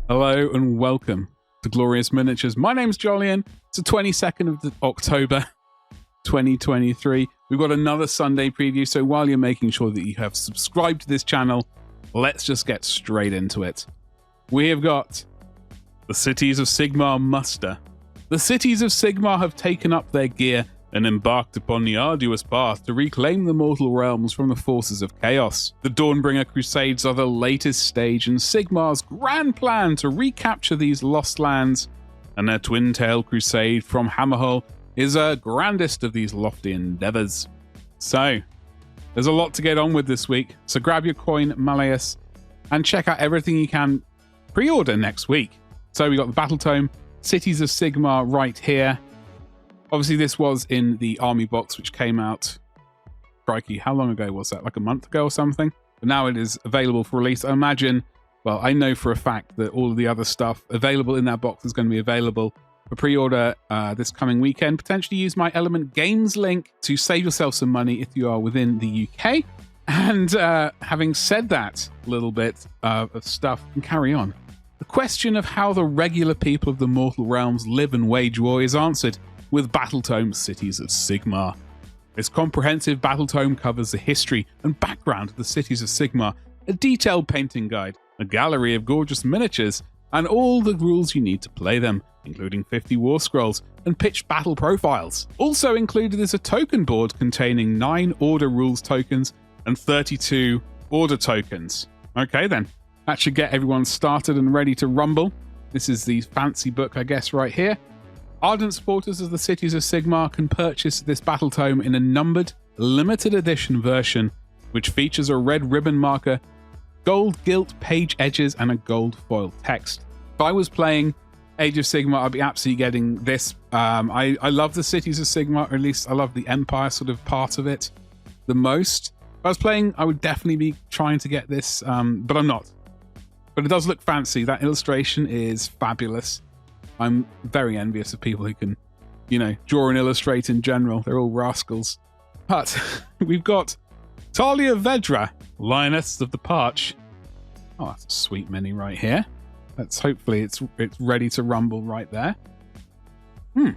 Hello and welcome to Glorious Miniatures. My name's Jolyon. It's the 22nd of October 2023. We've got another Sunday preview, so while you're making sure that you have subscribed to this channel, let's just get straight into it. We have got the Cities of Sigmar muster. The Cities of Sigmar have taken up their gear and embarked upon the arduous path to reclaim the mortal realms from the forces of chaos. The Dawnbringer Crusades are the latest stage in Sigmar's grand plan to recapture these lost lands, and their twin-tail crusade from Hammerhall is a grandest of these lofty endeavors. So, there's a lot to get on with this week, so grab your coin, Malleus, and check out everything you can pre-order next week. So we got the Battletome, Cities of Sigmar right here. Obviously, this was in the Army box, which came out, crikey, how long ago was that? Like a month ago or something? But now it is available for release. I imagine, well, I know for a fact that all of the other stuff available in that box is going to be available for pre-order this coming weekend. Potentially use my Element Games link to save yourself some money if you are within the UK. And having said that little bit of stuff, and carry on. The question of how the regular people of the mortal realms live and wage war is answered with Battletome Cities of Sigmar. This comprehensive Battletome covers the history and background of the Cities of Sigmar, a detailed painting guide, a gallery of gorgeous miniatures, and all the rules you need to play them, including 50 war scrolls and pitched battle profiles. Also included is a token board containing 9 order rules tokens and 32 order tokens. Okay then, that should get everyone started and ready to rumble. This is the fancy book, I guess, right here. Ardent supporters of the Cities of Sigmar can purchase this Battletome in a numbered, limited edition version, which features a red ribbon marker, gold gilt page edges, and a gold foil text. If I was playing Age of Sigmar, I'd be absolutely getting this. I love the Cities of Sigmar, or at least I love the Empire sort of part of it the most. If I was playing, I would definitely be trying to get this, but I'm not. But it does look fancy. That illustration is fabulous. I'm very envious of people who can, you know, draw and illustrate in general. They're all rascals. But we've got Talia Vedra, Lioness of the Parch. Oh, that's a sweet mini right here. Let's hopefully it's ready to rumble right there. Oh,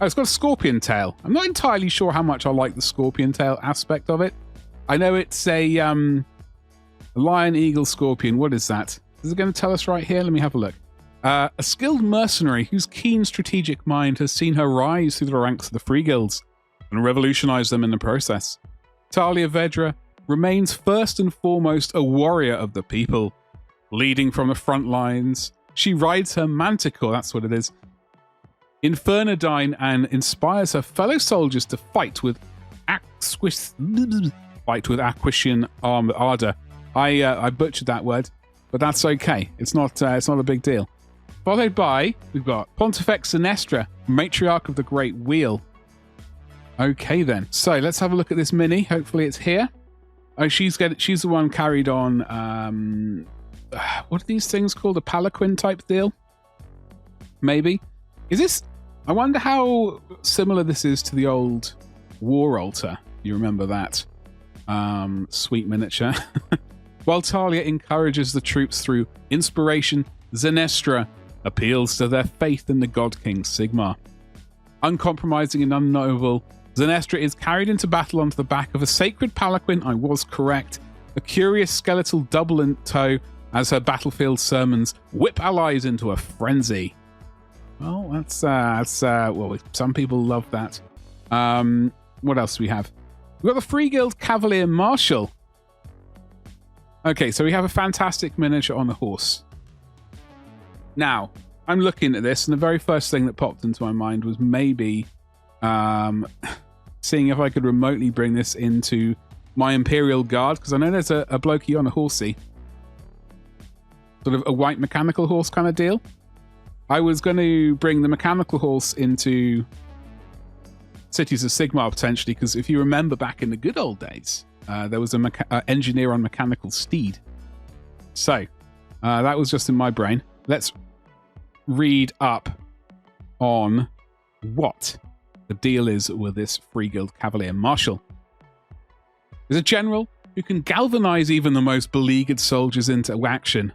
it's got a scorpion tail. I'm not entirely sure how much I like the scorpion tail aspect of it. I know it's a lion, eagle, scorpion. What is that? Is it going to tell us right here? Let me have a look. A skilled mercenary whose keen strategic mind has seen her rise through the ranks of the free guilds and revolutionize them in the process. Talia Vedra remains first and foremost a warrior of the people. Leading from the front lines, she rides her manticore, that's what it is, Infernodyne, and inspires her fellow soldiers to fight with Aquishian ardor. I butchered that word, but that's okay. It's not a big deal. Followed by, we've got Pontifex Sinestra, Matriarch of the Great Wheel. Okay then, so let's have a look at this mini. Hopefully it's here. Oh, she's the one carried on, what are these things called? A palanquin type deal? Maybe? Is this, I wonder how similar this is to the old War Altar. You remember that? Sweet miniature. While Talia encourages the troops through inspiration, Sinestra appeals to their faith in the God King Sigmar. Uncompromising and unknowable, Sinestra is carried into battle onto the back of a sacred palanquin, I was correct, a curious skeletal double in tow as her battlefield sermons whip allies into a frenzy. Well, that's well, some people love that. What else do we have? We've got the Free Guild Cavalier Marshal. Okay, so we have a fantastic miniature on a horse. Now, I'm looking at this, and the very first thing that popped into my mind was maybe seeing if I could remotely bring this into my Imperial Guard, because I know there's a blokey on a horsey. Sort of a white mechanical horse kind of deal. I was going to bring the mechanical horse into Cities of Sigmar, potentially, because if you remember back in the good old days, there was an engineer on mechanical steed. So, that was just in my brain. Let's read up on what the deal is with this Free Guild Cavalier Marshal. There's a general who can galvanize even the most beleaguered soldiers into action.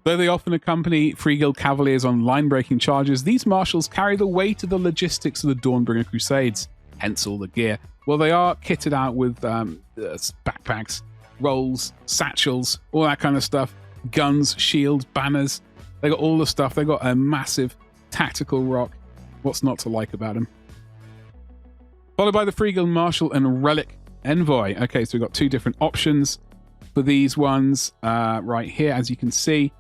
Though they often accompany Free Guild Cavaliers on line-breaking charges, these marshals carry the weight of the logistics of the Dawnbringer Crusades, hence all the gear. Well, they are kitted out with backpacks, rolls, satchels, all that kind of stuff, guns, shields, banners. They got all the stuff. They got a massive tactical rock. What's not to like about them? Followed by the Free Guild Marshal and Relic Envoy. Okay, so we've got two different options for these ones right here, as you can see.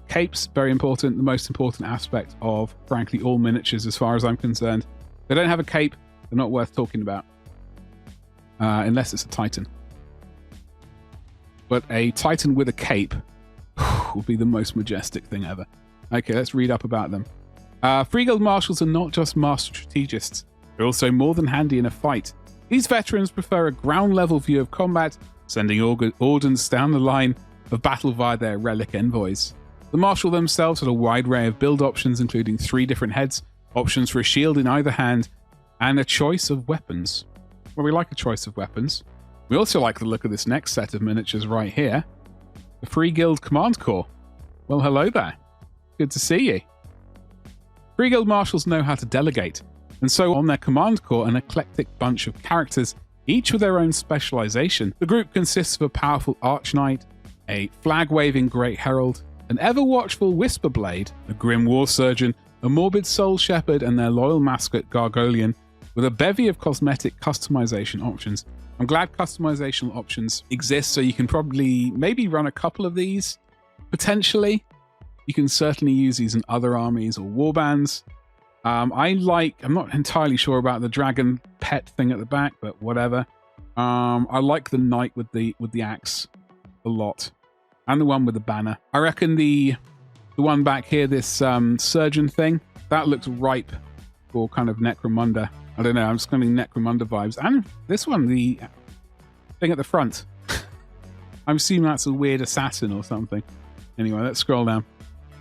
Capes, very important. The most important aspect of, frankly, all miniatures as far as I'm concerned. They don't have a cape, they're not worth talking about. Unless it's a Titan. But a Titan with a cape would be the most majestic thing ever. Okay, let's read up about them. Free Guild Marshals are not just master strategists. They're also more than handy in a fight. These veterans prefer a ground-level view of combat, sending ordnance down the line of battle via their relic envoys. The Marshal themselves had a wide array of build options, including 3 different heads, options for a shield in either hand, and a choice of weapons. Well, we like a choice of weapons. We also like the look of this next set of miniatures right here. The Free Guild Command Corps. Well, hello there. Good to see you. Free Guild Marshals know how to delegate, and so on their Command Corps, an eclectic bunch of characters, each with their own specialization. The group consists of a powerful Arch Knight, a flag-waving Great Herald, an ever-watchful Whisperblade, a grim War Surgeon, a morbid Soul Shepherd, and their loyal mascot Gargolian, with a bevy of cosmetic customization options. I'm glad customization options exist, so you can probably maybe run a couple of these, potentially. You can certainly use these in other armies or warbands. I'm not entirely sure about the dragon pet thing at the back, but whatever. I like the knight with the axe a lot, and the one with the banner. I reckon the one back here, this surgeon thing, that looks ripe for kind of Necromunda. I don't know, I'm just getting Necromunda vibes. And this one, the thing at the front. I'm assuming that's a weird assassin or something. Anyway, let's scroll down.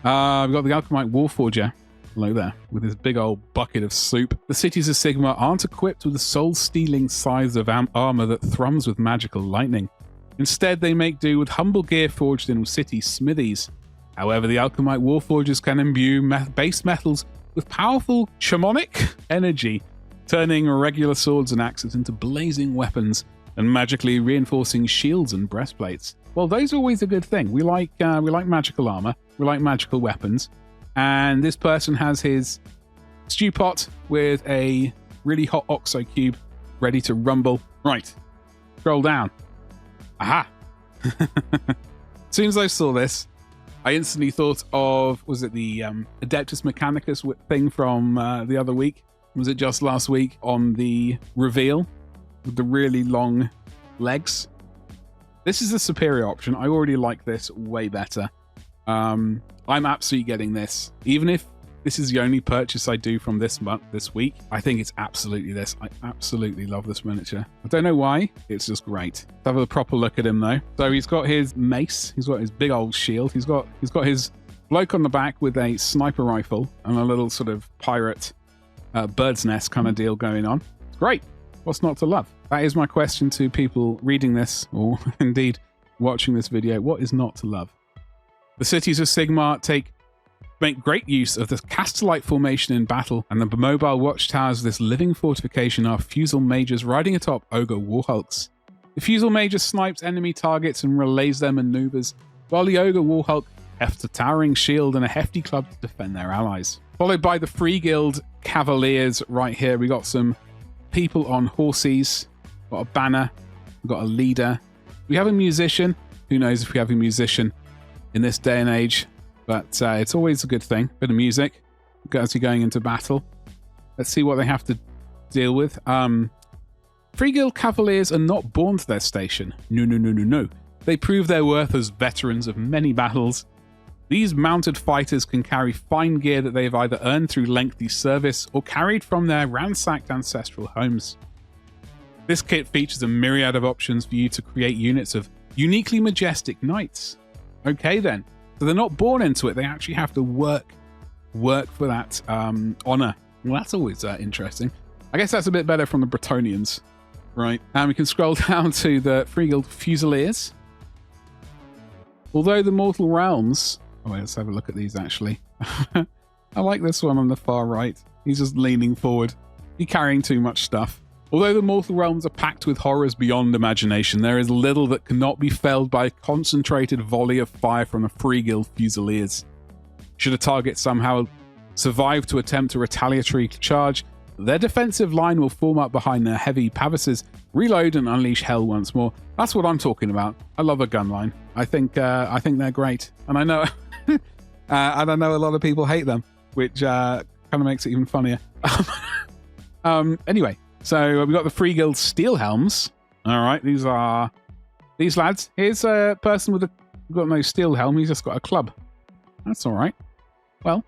We've got the Alchemite Warforger. Hello there, with his big old bucket of soup. The Cities of Sigmar aren't equipped with the soul-stealing scythes of armor that thrums with magical lightning. Instead, they make do with humble gear forged in city smithies. However, the Alchemite Warforgers can imbue base metals with powerful shamanic energy, turning regular swords and axes into blazing weapons and magically reinforcing shields and breastplates. Well, those are always a good thing. We like magical armor, we like magical weapons, and this person has his stew pot with a really hot oxo cube ready to rumble. Right, scroll down. Aha! As soon as I saw this, I instantly thought of, was it the Adeptus Mechanicus thing from the other week? Was it just last week on the reveal with the really long legs? This is the superior option. I already like this way better. I'm absolutely getting this. Even if this is the only purchase I do from this week, I think it's absolutely this. I absolutely love this miniature. I don't know why. It's just great. Let's have a proper look at him though. So he's got his mace. He's got his big old shield. He's got his bloke on the back with a sniper rifle and a little sort of pirate bird's nest kind of deal going on. It's great. What's not to love? That is my question to people reading this or indeed watching this video. What is not to love? The Cities of Sigmar make great use of the Castellite formation in battle, and the mobile watchtowers of this living fortification are Fusel Mages riding atop Ogre Warhulks. The Fusel Mage snipes enemy targets and relays their maneuvers, while the Ogre Warhulk hefts a towering shield and a hefty club to defend their allies. Followed by the Free Guild Cavaliers right here. We got some people on horses, got a banner, we've got a leader. We have a musician. Who knows if we have a musician in this day and age, but it's always a good thing. Bit of music as you're going into battle. Let's see what they have to deal with. Free Guild Cavaliers are not born to their station. No. They prove their worth as veterans of many battles. These mounted fighters can carry fine gear that they have either earned through lengthy service or carried from their ransacked ancestral homes. This kit features a myriad of options for you to create units of uniquely majestic knights. Okay then, so they're not born into it, they actually have to work for that honor. Well, that's always interesting. I guess that's a bit better from the Bretonians, right? And we can scroll down to the Free Guild Fusiliers. Although the mortal realms... Oh, wait, let's have a look at these, actually. I like this one on the far right. He's just leaning forward. He's carrying too much stuff. Although the mortal realms are packed with horrors beyond imagination, there is little that cannot be felled by a concentrated volley of fire from the Free Guild Fusiliers. Should a target somehow survive to attempt a retaliatory charge, their defensive line will form up behind their heavy pavises, reload and unleash hell once more. That's what I'm talking about. I love a gun line. I think they're great, and I know, and I know a lot of people hate them, which kind of makes it even funnier. Anyway, so we've got the Free Guild Steel Helms. All right, these lads. Here's a person with got no steel helm. He's just got a club. That's all right. Well,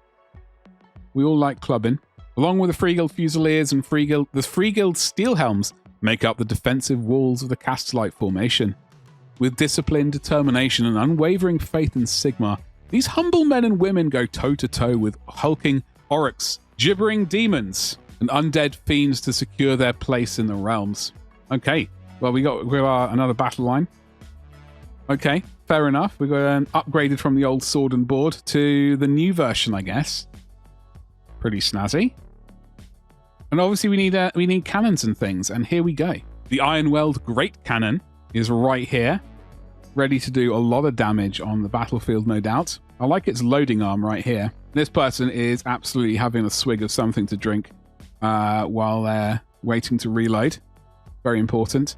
we all like clubbing. Along with the Free Guild Fusiliers and the Free Guild Steel Helms make up the defensive walls of the Castellite formation. With discipline, determination, and unwavering faith in Sigmar, these humble men and women go toe-to-toe with hulking orcs, gibbering demons, and undead fiends to secure their place in the realms. Okay, well, we got another battle line. Okay, fair enough. We got upgraded from the old sword and board to the new version, I guess. Pretty snazzy. And obviously we need cannons and things, and here we go. The Ironweld Great Cannon is right here, ready to do a lot of damage on the battlefield, no doubt. I like its loading arm right here. This person is absolutely having a swig of something to drink while they're waiting to reload. Very important.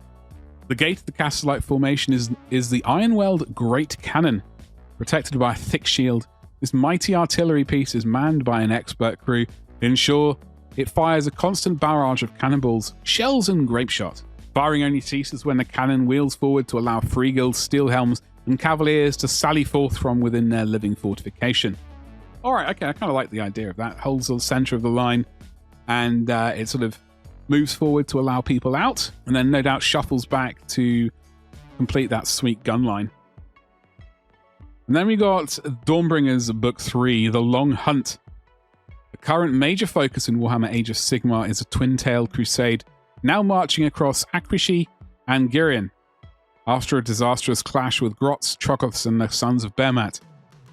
The gate of the Castellite formation is the Ironweld Great Cannon, protected by a thick shield. This mighty artillery piece is manned by an expert crew to ensure it fires a constant barrage of cannonballs, shells, and grape shot. Firing only ceases when the cannon wheels forward to allow Free Guild Steel Helms and Cavaliers to sally forth from within their living fortification. All right, okay, I kind of like the idea of that. Holds the center of the line, and it sort of moves forward to allow people out, and then no doubt shuffles back to complete that sweet gun line. And then we got Dawnbringer's Book 3, The Long Hunt. The current major focus in Warhammer Age of Sigmar is a twin-tailed crusade, now marching across Akrishi and Girion. After a disastrous clash with Grots, Trogoths, and the Sons of Behemat,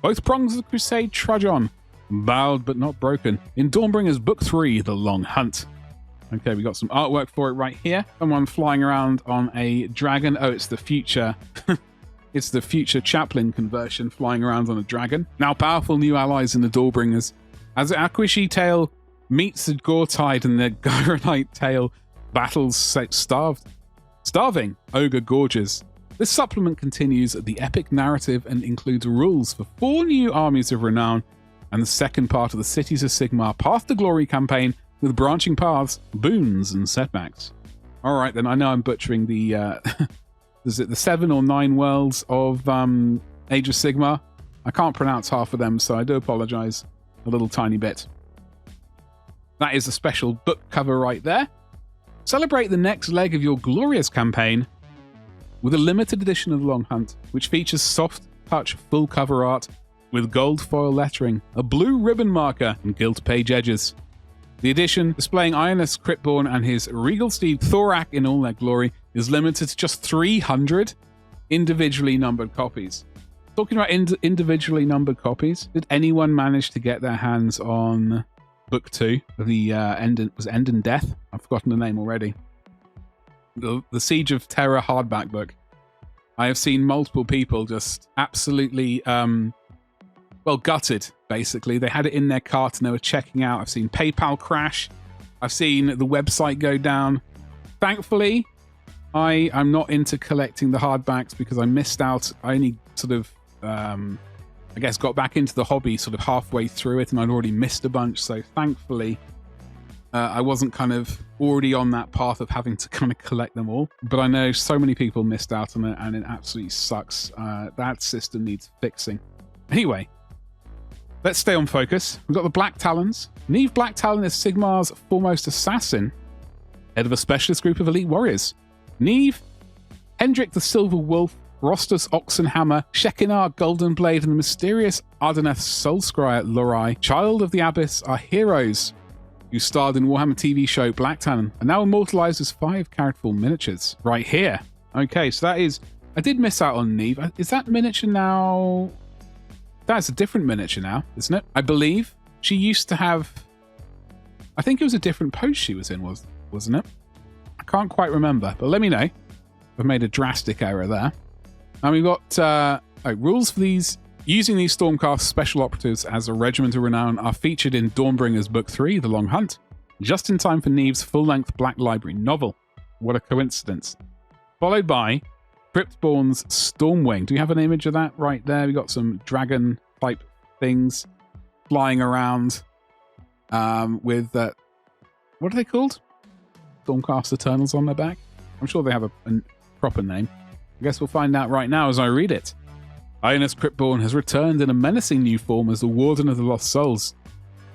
both prongs of the crusade trudge on, bowed but not broken, in Dawnbringer's Book 3, The Long Hunt. Okay, we got some artwork for it right here. Someone flying around on a dragon. Oh, it's the future. It's the future chaplain conversion flying around on a dragon. Now powerful new allies in the Dawnbringers. As the Akrishi tail meets the Gore-Tide and the Gyronite tail battles starving Ogre Gorges. This supplement continues the epic narrative and includes rules for 4 new Armies of Renown and the second part of the Cities of Sigmar Path to Glory campaign with branching paths, boons, and setbacks. All right, then, I know I'm butchering the is it the 7 or 9 worlds of Age of Sigmar? I can't pronounce half of them, so I do apologize a little tiny bit. That is a special book cover right there. Celebrate the next leg of your glorious campaign with a limited edition of Long Hunt, which features soft touch full cover art with gold foil lettering, a blue ribbon marker, and gilt page edges. The edition, displaying Ionis Cryptborn and his regal steed Thorak in all their glory, is limited to just 300 individually numbered copies. Talking about individually numbered copies, did anyone manage to get their hands on Book 2 of the End and Death? I've forgotten the name already. The Siege of Terror hardback book. I have seen multiple people just absolutely gutted, basically. They had it in their cart and they were checking out. I've seen PayPal crash. I've seen the website go down. Thankfully, I'm not into collecting the hardbacks because I missed out. I only sort of, I guess, got back into the hobby sort of halfway through it and I'd already missed a bunch. So thankfully, I wasn't kind of already on that path of having to kind of collect them all. But I know so many people missed out on it and it absolutely sucks. That system needs fixing. Anyway, let's stay on focus. We've got the Black Talons. Neve Black Talon is Sigmar's foremost assassin, head of a specialist group of elite warriors. Neve, Hendrik the Silver Wolf, Rostus Oxenhammer, Shekinah Golden Blade, and the mysterious Ardeneth Soulscryer Lorai, Child of the Abyss, are heroes who starred in Warhammer TV show Black Talon and now immortalized as 5 characterful miniatures right here. Okay, so that is I did miss out on Neve. Is that miniature now? That's a different miniature now, isn't it? I believe she used to have... I think it was a different post she was in, wasn't it? I can't quite remember, but let me know. I've made a drastic error there. And we've got rules for these. Using these Stormcast special operatives as a regiment of renown are featured in Dawnbringer's Book 3, The Long Hunt, just in time for Neve's full-length Black Library novel. What a coincidence. Followed by Cryptborn's Stormwing. Do we have an image of that right there? We've got some dragon-type things flying around with... what are they called? Stormcast Eternals on their back? I'm sure they have a proper name. I guess we'll find out right now as I read it. Ionis Cryptborn has returned in a menacing new form as the Warden of the Lost Souls.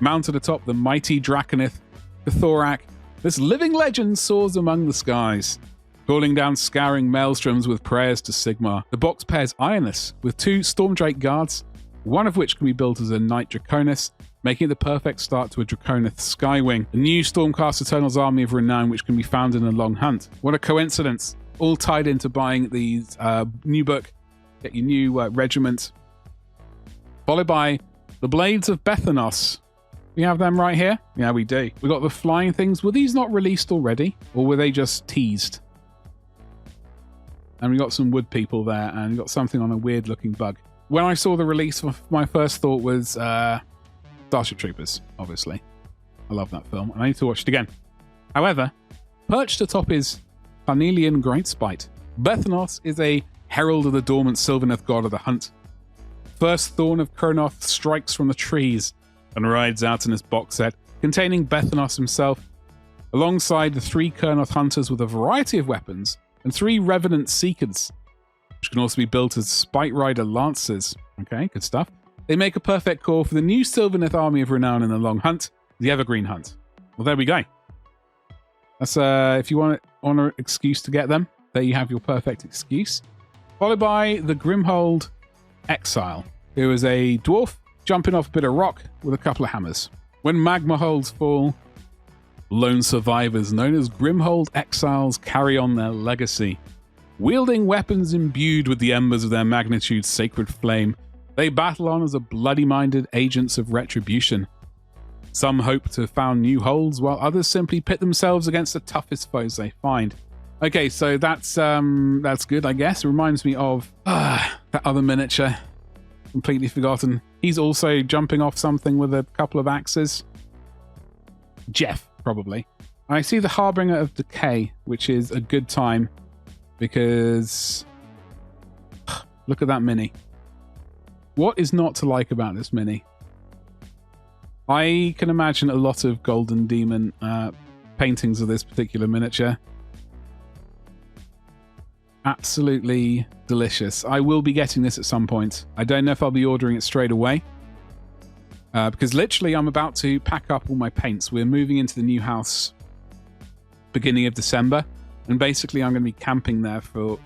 Mounted atop the mighty Draconith, Thorak, this living legend soars among the skies, calling down scouring maelstroms with prayers to Sigmar. The box pairs Ionis with 2 Stormdrake guards, one of which can be built as a Knight Draconis, making it the perfect start to a Draconith Skywing, a new Stormcast Eternals Army of Renown which can be found in a Long Hunt. What a coincidence! All tied into buying these new book. Get your new regiment. Followed by the Blades of Bethanos. We have them right here? Yeah, we do. We got the flying things. Were these not released already? Or were they just teased? And we got some wood people there, and we got something on a weird looking bug. When I saw the release, my first thought was Starship Troopers, obviously. I love that film, and I need to watch it again. However, perched atop his Carnelian Greatspite, Bethanos is a herald of the dormant Sylvaneth god of the hunt. First Thorn of Kurnoth strikes from the trees and rides out in his box set, containing Bethanos himself, alongside the 3 Kurnoth hunters with a variety of weapons, and 3 Revenant Seekers, which can also be built as Spite Rider Lancers. Okay, good stuff. They make a perfect core for the new Sylvaneth Army of Renown in the Long Hunt, the Evergreen Hunt. Well, there we go. That's if you want an excuse to get them, there you have your perfect excuse. Followed by the Grimhold Exile, who is a dwarf jumping off a bit of rock with a couple of hammers. When magma holds fall, lone survivors known as Grimhold Exiles carry on their legacy. Wielding weapons imbued with the embers of their magnitude's sacred flame, they battle on as a bloody-minded agents of retribution. Some hope to found new holds, while others simply pit themselves against the toughest foes they find. Okay, so that's good, I guess. It reminds me of that other miniature. Completely forgotten. He's also jumping off something with a couple of axes. Jeff, probably. I see the Harbinger of Decay, which is a good time because look at that mini. What is not to like about this mini? I can imagine a lot of Golden Demon paintings of this particular miniature. Absolutely delicious. I will be getting this at some point. I don't know if I'll be ordering it straight away. Because literally I'm about to pack up all my paints. We're moving into the new house beginning of December. And basically I'm going to be camping there for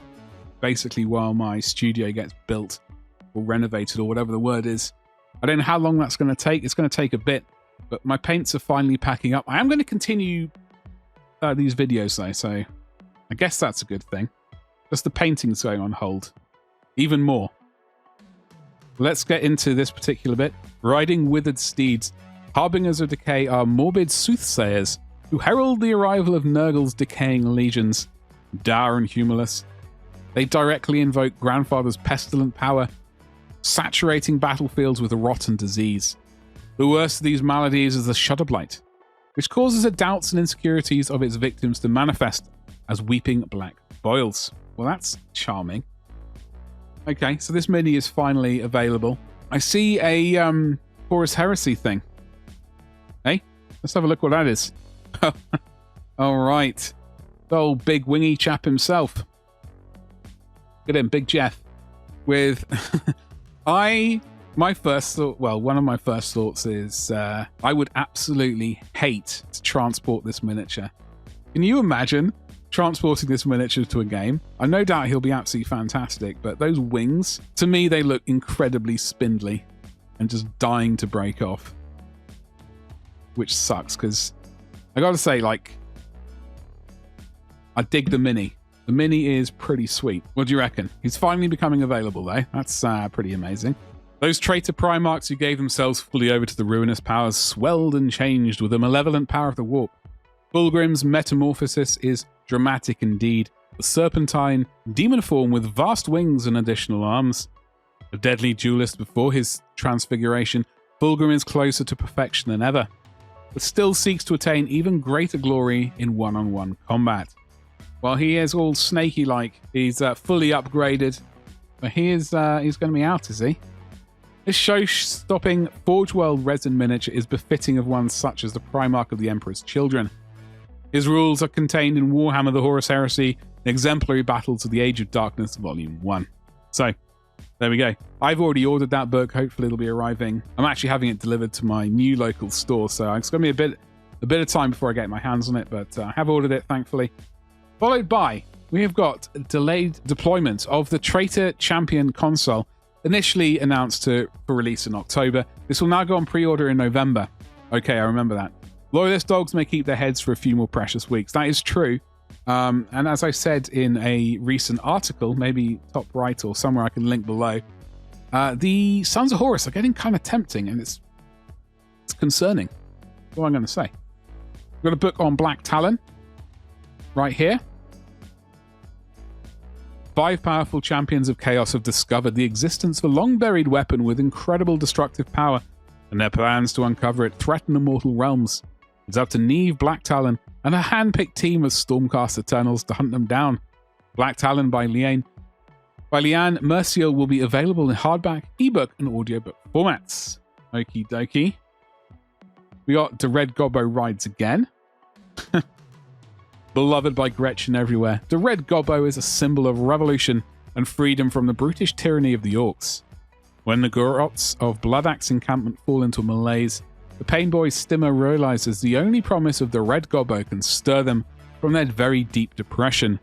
basically while my studio gets built or renovated or whatever the word is. I don't know how long that's going to take. It's going to take a bit. But my paints are finally packing up. I am going to continue these videos though. So I guess that's a good thing. Just the painting's going on hold. Even more. Let's get into this particular bit. Riding withered steeds. Harbingers of Decay are morbid soothsayers who herald the arrival of Nurgle's decaying legions. Dour and humorless. They directly invoke Grandfather's pestilent power, saturating battlefields with rot and disease. The worst of these maladies is the Shudderblight, which causes the doubts and insecurities of its victims to manifest as weeping black boils. Well, that's charming. Okay, so this mini is finally available. I see a Horus Heresy thing. Hey, let's have a look what that is. All right. The old big wingy chap himself. Look at him, Big Jeff. With... my first thought... Well, one of my first thoughts is I would absolutely hate to transport this miniature. Can you imagine transporting this miniature to a game? I no doubt he'll be absolutely fantastic, but those wings, to me, they look incredibly spindly and just dying to break off. Which sucks, because I gotta say, like, I dig the mini. The mini is pretty sweet. What do you reckon? He's finally becoming available, though. That's pretty amazing. Those traitor Primarchs who gave themselves fully over to the ruinous powers swelled and changed with the malevolent power of the warp. Fulgrim's metamorphosis is dramatic indeed. The serpentine, demon form with vast wings and additional arms. A deadly duelist before his transfiguration, Fulgrim is closer to perfection than ever, but still seeks to attain even greater glory in one-on-one combat. While he is all snaky-like, he's fully upgraded, but he's going to be out, is he? This show-stopping Forge World resin miniature is befitting of one such as the Primarch of the Emperor's Children. His rules are contained in Warhammer the Horus Heresy, the exemplary battles of the Age of Darkness, Volume 1. So, there we go. I've already ordered that book. Hopefully it'll be arriving. I'm actually having it delivered to my new local store, so it's going to be a bit of time before I get my hands on it, but I have ordered it, thankfully. Followed by, we have got delayed deployment of the Traitor Champion console, initially announced for release in October. This will now go on pre-order in November. Okay, I remember that. Loyalist dogs may keep their heads for a few more precious weeks. That is true. And as I said in a recent article, maybe top right or somewhere I can link below, the Sons of Horus are getting kind of tempting, and it's concerning. What am I going to say? We've got a book on Black Talon right here. 5 powerful champions of chaos have discovered the existence of a long-buried weapon with incredible destructive power, and their plans to uncover it threaten the mortal realms. It's up to Neve, Black Talon, and a hand-picked team of Stormcast Eternals to hunt them down. Black Talon by Leanne Mercier will be available in hardback, ebook, and audiobook formats. Okie dokie. We got The Red Gobbo Rides Again. Beloved by Gretchen everywhere, the Red Gobbo is a symbol of revolution and freedom from the brutish tyranny of the Orcs. When the Gorots of Bloodaxe encampment fall into a malaise, the Painboy Stimmer realizes the only promise of the Red Gobbo can stir them from their very deep depression,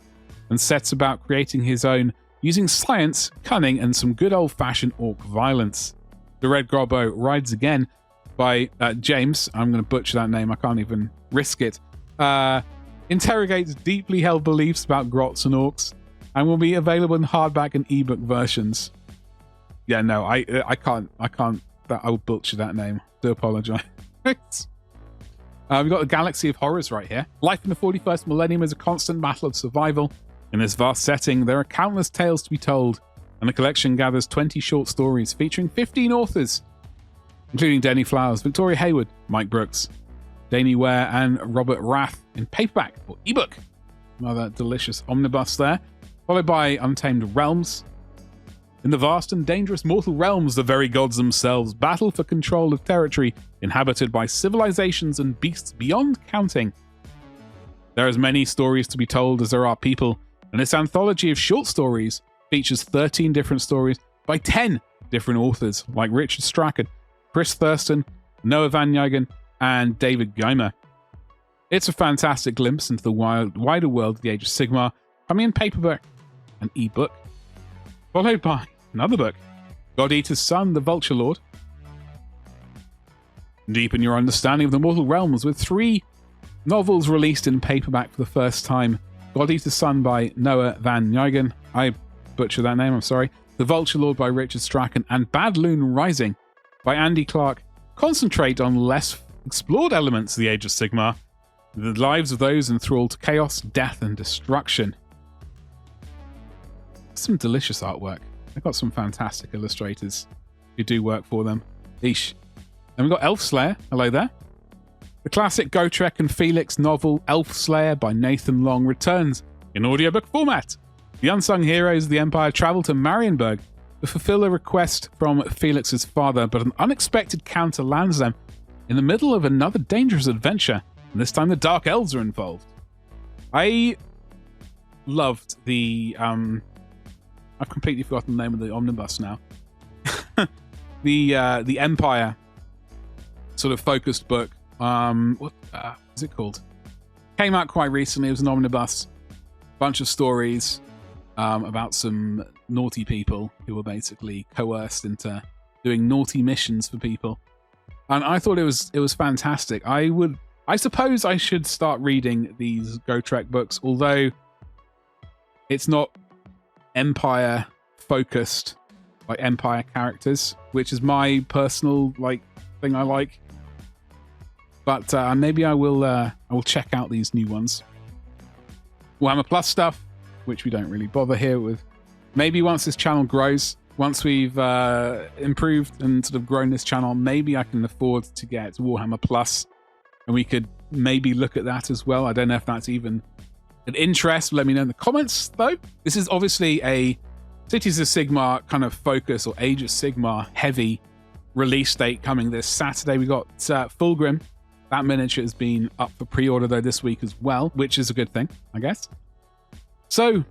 and sets about creating his own using science, cunning, and some good old-fashioned Orc violence. The Red Gobbo Rides Again by James, I'm going to butcher that name, I can't even risk it, interrogates deeply held beliefs about Grots and Orcs, and will be available in hardback and ebook versions. Yeah, no, I can't. I will butcher that name. Do apologize. We've got the Galaxy of Horrors right here. Life in the 41st millennium is a constant battle of survival. In this vast setting, there are countless tales to be told, and the collection gathers 20 short stories featuring 15 authors, including Denny Flowers, Victoria Hayward, Mike Brooks, Danny Ware, and Robert Rath in paperback or ebook. Another delicious omnibus there. Followed by Untamed Realms. In the vast and dangerous mortal realms, the very gods themselves battle for control of territory inhabited by civilizations and beasts beyond counting. There are as many stories to be told as there are people, and this anthology of short stories features 13 different stories by 10 different authors like Richard Strachan, Chris Thurston, Noah Van Nuygen, and David Geimer. It's a fantastic glimpse into the wider world of the Age of Sigmar, coming in paperback and ebook. Followed by another book, God Eater's Son, the Vulture Lord. Deepen your understanding of the mortal realms with 3 novels released in paperback for the first time. God Eater's Son by Noah Van Nuygen. I butchered that name, I'm sorry. The Vulture Lord by Richard Strachan, and Bad Loon Rising by Andy Clark concentrate on less explored elements of the Age of Sigmar, the lives of those enthralled to chaos, death, and destruction. Some delicious artwork. They've got some fantastic illustrators who do work for them. Eesh. Then we've got Elf Slayer. Hello there. The classic Gotrek and Felix novel Elf Slayer by Nathan Long returns in audiobook format. The unsung heroes of the Empire travel to Marienburg to fulfill a request from Felix's father, but an unexpected counter lands them in the middle of another dangerous adventure, and this time the Dark Elves are involved. I loved the... I've completely forgotten the name of the omnibus now. The Empire sort of focused book. What is it called? Came out quite recently. It was an omnibus. Bunch of stories about some naughty people who were basically coerced into doing naughty missions for people. And I thought it was fantastic. I suppose I should start reading these Gotrek books, although It's not Empire focused, like Empire characters, which is my personal thing I like. But maybe I will check out these new ones. Warhammer Plus stuff, which we don't really bother here with. Maybe once this channel grows, once we've improved and sort of grown this channel, maybe I can afford to get Warhammer Plus, and we could maybe look at that as well. I don't know if that's even an interest. Let me know in the comments, though. This is obviously a Cities of Sigmar kind of focus, or Age of Sigmar heavy release date coming this Saturday. We got Fulgrim. That miniature has been up for pre-order, though, this week as well, which is a good thing, I guess. So,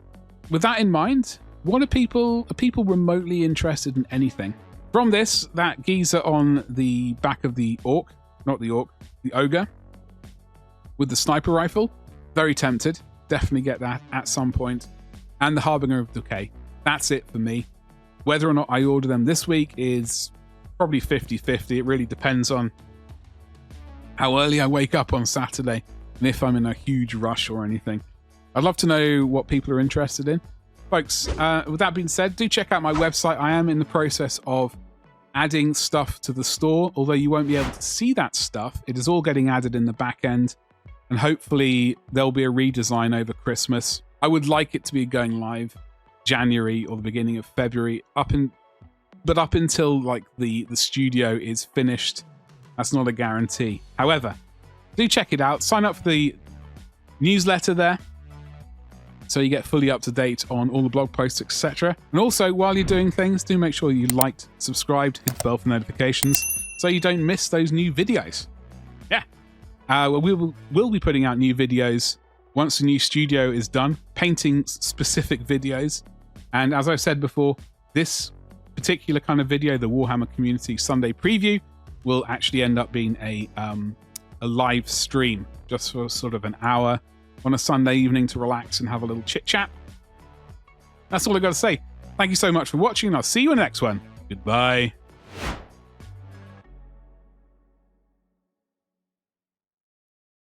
with that in mind, are people remotely interested in anything? From this, that geezer on the back of the orc, not the orc, the ogre, with the sniper rifle, very tempted. Definitely get that at some point. And the Harbinger of Decay. That's it for me. Whether or not I order them this week is probably 50-50. It really depends on how early I wake up on Saturday and if I'm in a huge rush or anything. I'd love to know what people are interested in. Folks, with that being said, do check out my website. I am in the process of adding stuff to the store, although you won't be able to see that stuff. It is all getting added in the back end, and hopefully there'll be a redesign over Christmas. I would like it to be going live January or the beginning of February, but up until the studio is finished, that's not a guarantee. However, do check it out. Sign up for the newsletter there, so you get fully up to date on all the blog posts, etc. And also, while you're doing things, do make sure you liked, subscribed, hit the bell for notifications, so you don't miss those new videos. Yeah. We'll be putting out new videos once the new studio is done, painting specific videos. And as I've said before, this particular kind of video, the Warhammer Community Sunday Preview, will actually end up being a live stream, just for sort of an hour on a Sunday evening to relax and have a little chit chat. That's all I've got to say. Thank you so much for watching, and I'll see you in the next one. Goodbye.